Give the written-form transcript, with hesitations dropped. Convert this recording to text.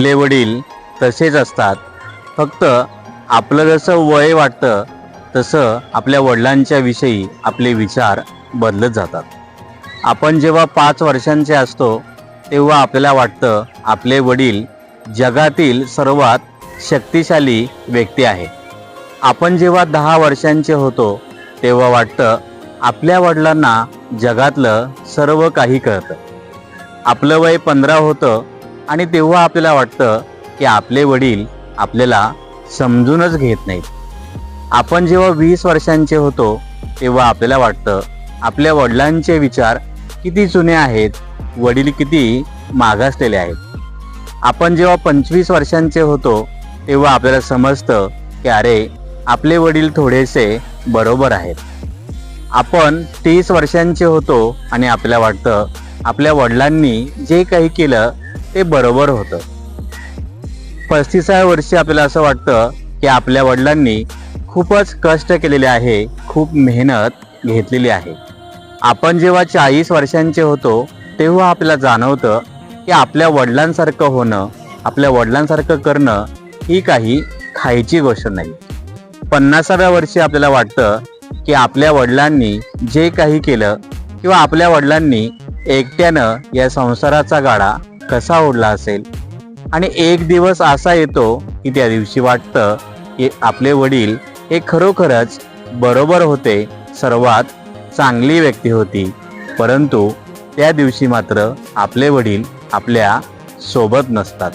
आपले वडील तसेच असतात, फक्त आपलं जसं वय वाटतं तसं आपल्या वडिलांच्या विषयी आपले विचार बदलत जातात. आपण जेव्हा 5 वर्षांचे असतो तेव्हा आपल्याला वाटतं आपले वडील जगातील सर्वात शक्तिशाली व्यक्ती आहे. आपण जेव्हा 10 वर्षांचे होतो तेव्हा वाटतं आपल्या वडिलांना जगातलं सर्व काही कळतं. आपलं वय 15 होतं आणि तेव्हा आपल्याला वाटतं की आपले वडील आपल्याला समजूनच घेत नाहीत. आपण जेव्हा 20 वर्षांचे होतो तेव्हा आपल्याला वाटतं आपल्या वडिलांचे विचार किती जुने आहेत, वडील किती मागासलेले आहेत. आपण जेव्हा 25 वर्षांचे होतो तेव्हा आपल्याला समजतं की अरे आपले वडील थोडेसे बरोबर आहेत. आपण 30 वर्षांचे होतो आणि आपल्याला वाटतं आपल्या वडिलांनी जे काही केलं ते बरोबर होतं. 35व्या वर्षी आपल्याला असं वाटतं की आपल्या वडिलांनी खूपच कष्ट केलेले आहे, खूप मेहनत घेतलेली आहे. आपण जेव्हा 40 वर्षांचे होतो तेव्हा आपल्याला जाणवतं की आपल्या वडिलांसारखं होणं, आपल्या वडिलांसारखं करणं ही काही खायची गोष्ट नाही. 50व्या वर्षी आपल्याला वाटतं की आपल्या वडिलांनी जे काही केलं किंवा आपल्या वडिलांनी एकट्यानं या संसाराचा गाडा कसा ओढला असेल. आणि एक दिवस असा येतो की त्या दिवशी वाटतं की आपले वडील हे खरोखरच बरोबर होते, सर्वात चांगली व्यक्ती होती, परंतु त्या दिवशी मात्र आपले वडील आपल्या सोबत नसतात.